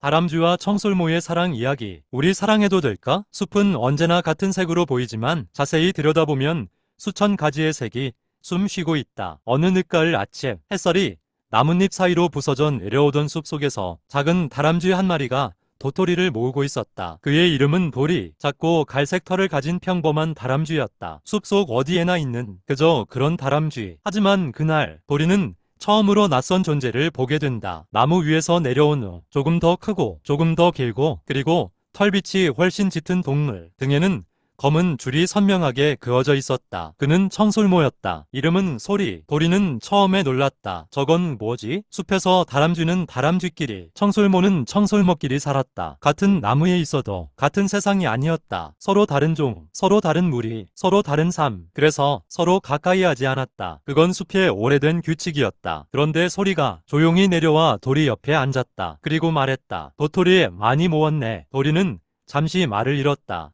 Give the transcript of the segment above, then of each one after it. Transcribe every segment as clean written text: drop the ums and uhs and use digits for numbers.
다람쥐와 청설모의 사랑 이야기. 우리 사랑해도 될까? 숲은 언제나 같은 색으로 보이지만 자세히 들여다보면 수천 가지의 색이 숨 쉬고 있다. 어느 늦가을 아침, 햇살이 나뭇잎 사이로 부서져 내려오던 숲 속에서 작은 다람쥐 한 마리가 도토리를 모으고 있었다. 그의 이름은 도리. 작고 갈색 털을 가진 평범한 다람쥐였다. 숲속 어디에나 있는 그저 그런 다람쥐. 하지만 그날 도리는 처음으로 낯선 존재를 보게 된다. 나무 위에서 내려온 후 조금 더 크고 조금 더 길고 그리고 털빛이 훨씬 짙은 동물. 등에는 검은 줄이 선명하게 그어져 있었다. 그는 청설모였다. 이름은 소리. 도리는 처음에 놀랐다. 저건 뭐지? 숲에서 다람쥐는 다람쥐끼리, 청설모는 청설모끼리 살았다. 같은 나무에 있어도 같은 세상이 아니었다. 서로 다른 종, 서로 다른 무리, 서로 다른 삶. 그래서 서로 가까이 하지 않았다. 그건 숲의 오래된 규칙이었다. 그런데 소리가 조용히 내려와 도리 옆에 앉았다. 그리고 말했다. 도토리 많이 모았네. 도리는 잠시 말을 잃었다.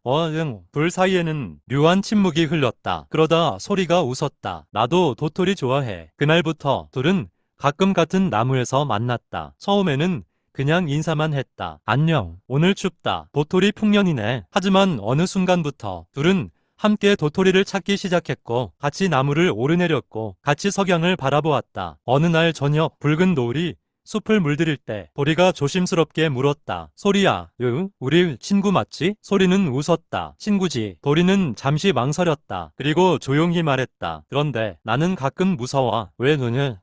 둘 사이에는 묘한 침묵이 흘렀다. 그러다 소리가 웃었다. 나도 도토리 좋아해. 그날부터 둘은 가끔 같은 나무에서 만났다. 처음에는 그냥 인사만 했다. 안녕. 오늘 춥다. 도토리 풍년이네. 하지만 어느 순간부터 둘은 함께 도토리를 찾기 시작했고 같이 나무를 오르내렸고 같이 석양을 바라보았다. 어느 날 저녁 붉은 노을이 숲을 물들일 때 도리가 조심스럽게 물었다. 소리야, 우리 친구 맞지? 소리는 웃었다. 친구지. 도리는 잠시 망설였다. 그리고 조용히 말했다. 그런데 나는 가끔 무서워. 왜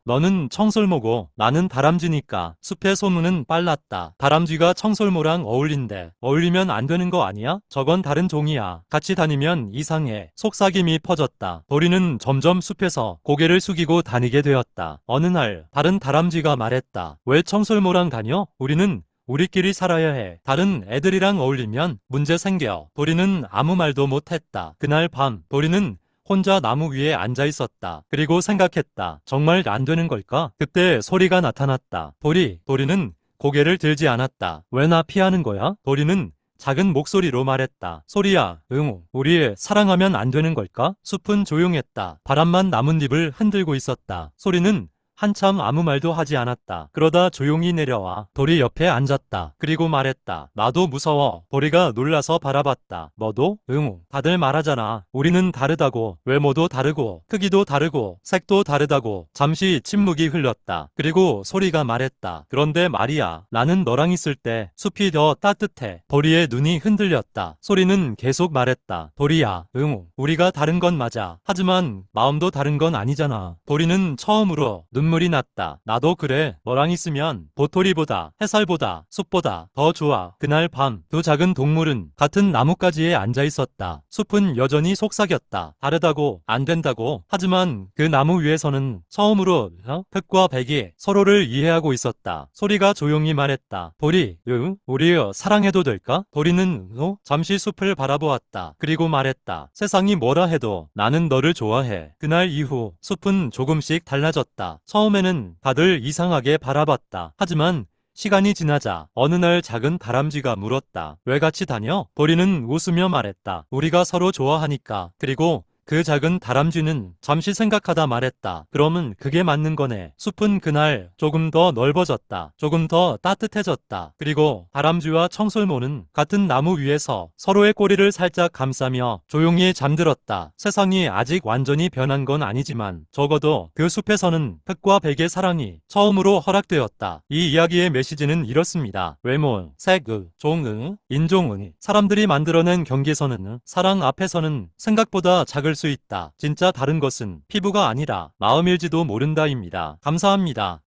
너는 청설모고 나는 다람쥐니까. 숲의 소문은 빨랐다. 다람쥐가 청설모랑 어울린대. 어울리면 안 되는 거 아니야? 저건 다른 종이야. 같이 다니면 이상해. 속삭임이 퍼졌다. 도리는 점점 숲에서 고개를 숙이고 다니게 되었다. 어느 날 다른 다람쥐가 말했다. 왜 청설모랑 다녀? 우리는 우리끼리 살아야 해. 다른 애들이랑 어울리면 문제 생겨. 도리는 아무 말도 못했다. 그날 밤 도리는 혼자 나무 위에 앉아 있었다. 그리고 생각했다. 정말 안 되는 걸까? 그때 소리가 나타났다. 도리는 고개를 들지 않았다. 왜 나 피하는 거야? 도리는 작은 목소리로 말했다. 소리야, 우리 사랑하면 안 되는 걸까? 숲은 조용했다. 바람만 나뭇잎을 흔들고 있었다. 소리는 한참 아무 말도 하지 않았다. 그러다 조용히 내려와 도리 옆에 앉았다. 그리고 말했다. 나도 무서워. 도리가 놀라서 바라봤다. 너도? 다들 말하잖아. 우리는 다르다고. 외모도 다르고 크기도 다르고 색도 다르다고. 잠시 침묵이 흘렀다. 그리고 소리가 말했다. 그런데 말이야. 나는 너랑 있을 때 숲이 더 따뜻해. 도리의 눈이 흔들렸다. 소리는 계속 말했다. 도리야, 우리가 다른 건 맞아. 하지만 마음도 다른 건 아니잖아. 도리는 처음으로 눈물이 났다. 나도 그래. 너랑 있으면 도토리보다 햇살보다 숲보다 더 좋아. 그날 밤 두 작은 동물은 같은 나뭇가지에 앉아 있었다. 숲은 여전히 속삭였다. 다르다고 안 된다고. 하지만 그 나무 위에서는 처음으로 흑과 백이 서로를 이해하고 있었다. 소리가 조용히 말했다. 도리, 우리 사랑해도 될까? 도리는 잠시 숲을 바라보았다. 그리고 말했다. 세상이 뭐라 해도 나는 너를 좋아해. 그날 이후 숲은 조금씩 달라졌다. 처음에는 다들 이상하게 바라봤다. 하지만 시간이 지나자 어느 날 작은 다람쥐가 물었다. 왜 같이 다녀? 도리는 웃으며 말했다. 우리가 서로 좋아하니까. 그리고 그 작은 다람쥐는 잠시 생각하다 말했다. 그러면 그게 맞는 거네. 숲은 그날 조금 더 넓어졌다. 조금 더 따뜻해졌다. 그리고 다람쥐와 청설모는 같은 나무 위에서 서로의 꼬리를 살짝 감싸며 조용히 잠들었다. 세상이 아직 완전히 변한 건 아니지만 적어도 그 숲에서는 흑과 백의 사랑이 처음으로 허락되었다. 이 이야기의 메시지는 이렇습니다. 외모, 색, 종, 인종, 사람들이 만들어낸 경계선은 사랑 앞에서는 생각보다 작을 수 있다. 진짜 다른 것은 피부가 아니라 마음일지도 모른다입니다. 감사합니다.